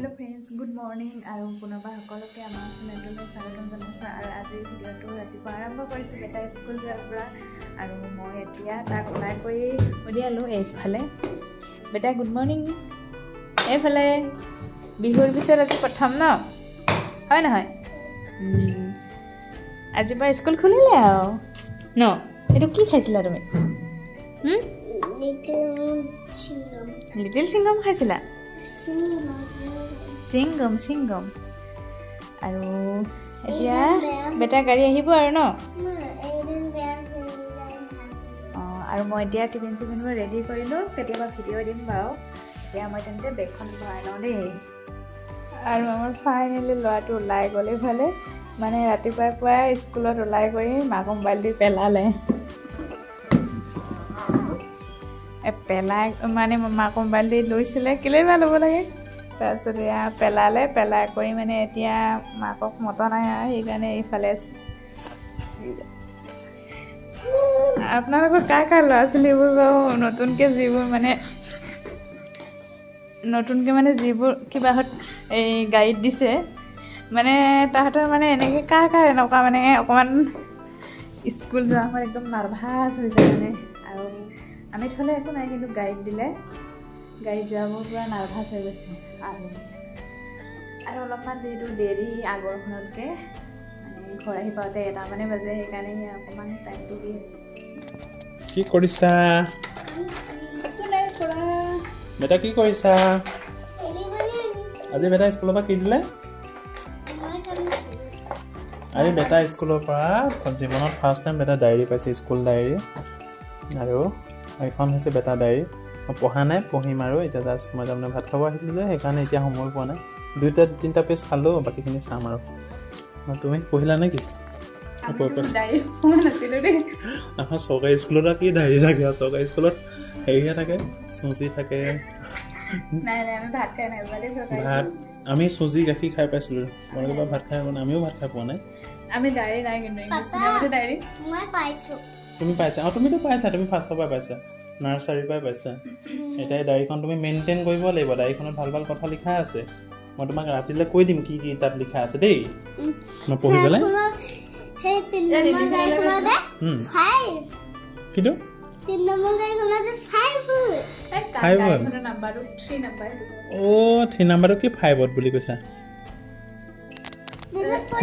hello friends good morning और पुनर्बार सकलोके आमार चेनेलटोলৈ स्वागतम जनाइছো আৰু আজি ভিডিওটো ৰাতিপুৱা আৰম্ভ কৰিছো বেটা স্কুল যোৱাৰ পৰা আৰু মই এতিয়া তাক ওলাই কৰি উলিয়ালো এইফালে বেটা গুড মৰ্নিং এইফালে বিহুৰ পিছত আজি প্ৰথম ন হয় নহয় আজি পৰা স্কুল খুলিলে আৰু ন এটো কি খাইছিলা তুমি লিটল চিংগম খাইছিলা Singom আৰু এতিয়া বেটা গাড়ী আহিব আৰু ন আৰু মই এতিয়া টিফিন ৰেডি কৰিলো কেতিয়াবা ভিডিও দিম বাৰু এতিয়া মই তেন্তে বেগখন ভৰাই লওঁ দেই আৰু আমাৰ ফাইনেলি ল'ৰাটো ওলাই গ'লে ভালে মানে ৰাতিপুৱাই পুৱাই স্কুলত ওলাই কৰি মাক মোবাইল দি পেলালে পেলাই মানে মাক মোবাইল দি লৈছিলে কেলে বা ল'ব লাগে তাৰপিছত এয়া পেলাই কৰি মানে এতিয়া মাকক মতা নাই সেইকাৰণে এইফালে আপোনালোকৰ কাৰ ল'ৰা ছোৱালীবোৰ বাৰু নতুনকৈ মানে যিবোৰ কিবা এই গাড়ীত দিছে মানে তাহাঁতৰ মানে এনেকৈ কাৰ এনেকুৱা মানে অকণমান স্কুল যোৱা সময়ত একদম নাৰ্ভাছ হৈ যায় মানে আৰু আমি থ'লে একো নাই কিন্তু গাড়ীত দিলে গাড়ীত যোৱাবোৰ পূৰা নাৰ্ভাছ হৈ গৈছে আৰু অলপমান যিহেতু দেৰি আগৰখনতকৈ মানে ঘৰ আহি পাওঁতে 1টা মানে বাজে সেইকাৰণে অকণমান টাইমটো দি আছে কি কৰিছা বেটা কি কৰিছা আজি বেটা স্কুলৰ পৰা কি দিলে আজি বেটা স্কুলৰ পৰা জীৱনত ফাৰ্ষ্ট টাইম বেটা ডায়েৰী পাইছে স্কুল ডায়েৰী আৰু এখন হৈছে বেটা ডায়েৰী মই পঢ়া নাই পঢ়িম আৰু এতিয়া জাষ্ট মই তাৰমানে ভাত খাব আহিলোঁ যে সেইকাৰণে এতিয়া সময় পোৱা নাই 2-3টা পেজ চালোঁ বাকীখিনি চাম আৰু তুমি পঢ়িলা নেকি আমাৰ চৰকাৰী স্কুলত কি ডায়েৰী থাকে চৰকাৰী স্কুলত হেৰিহে থাকে চুজি থাকে ভাত আমি চুজি গাখীৰ খাই পাইছিলোঁ তোমালোকে ভাত খাই মানে আমিও ভাত খাই পোৱা নাই আমি ডায়েৰী নাই কিন্তু ডায়েৰী মই পাইছোঁ তুমি পাইছা তুমিতো পাইছা তুমি ফাৰ্ষ্টৰ পৰা পাইছা নাৰ্চাৰীৰ পৰা পাইছা এতিয়া ডায়েৰীখন তুমি মেইনটেইন কৰিব লাগিব ডায়েৰীখনত ভাল ভাল কথা লিখা আছে মই তোমাক ৰাতিলৈ কৈ দিম কি কি তাত লিখা আছে দেই মই পঢ়ি পেলাই সেই 3 নম্বৰ গাড়ীখনত 5 কিটো 3 নম্বৰ গাড়ীখনত 5 নাম্বাৰটো 3 নম্বৰ অ' 3 নম্বৰটো কি 5ত বুলি কৈছা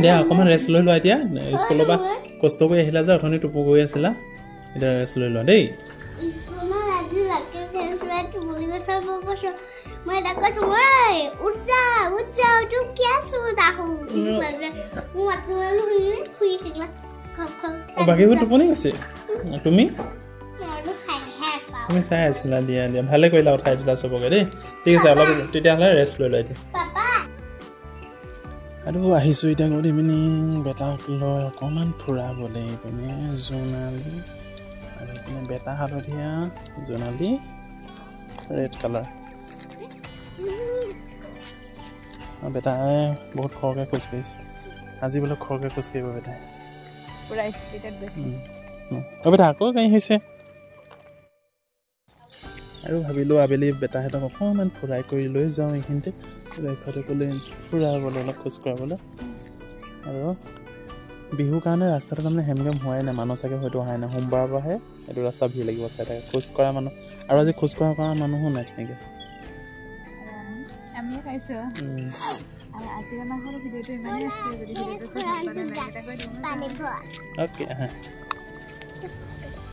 দিয়া অকণমান ৰেষ্ট লৈ লোৱা এতিয়া স্কুলৰ পৰা কষ্ট কৰি আহিলা যে অথনি টোপু গৈ আছিলা এতিয়া ৰেষ্ট লৈ লোৱা দেই বাকীবোৰ টোপনি গৈছে তুমি চাই আছিলা দিয়া ভালে কৰিলা উঠাই দিলা চবকে দেই ঠিক আছে অলপ তেতিয়াহ'লে ৰেষ্ট লৈ লোৱা এতিয়া আৰু আহিছোঁ এতিয়া গুড ইভিনিং বেটাক লৈ অকণমান ফুৰাবলৈ এইপিনে জোনালী আৰু এইপিনে বেটা হালধীয়া জোনালী ৰেড কালাৰ বেটাই বহুত খৰকৈ খোজকাঢ়িছে আজি বোলে খৰকৈ খোজকাঢ়িব বেটাই পুৰা স্পীডত গৈছে বেটা আকৌ গাড়ী হৈছে আৰু ভাবিলোঁ আবেলি বেটাহঁতক অকণমান ফুৰাই কৰি লৈ যাওঁ এইখিনিতে ইফালে গ'লে ফুৰাবলৈ অলপ খোজ কঢ়াবলৈ আৰু বিহুৰ কাৰণে ৰাস্তাটো তাৰমানে হেমগেম হোৱাই নাই মানুহ চাগে হয়তো অহাই নাই সোমবাৰৰ পৰাহে এইটো ৰাস্তা ভিৰ লাগিব চাই থাকে খোজ কঢ়া মানুহ আৰু আজি খোজ কঢ়া কৰা মানুহো নাই তেনেকৈ আমিও খাইছোঁ আৰু আজি আমাৰ ভিডিঅ'টো ইমানেই আছিলে যদি ভিডিঅ'টো চাই ভাল লাগে লাইক এটা কৰি দিওঁ অ'কে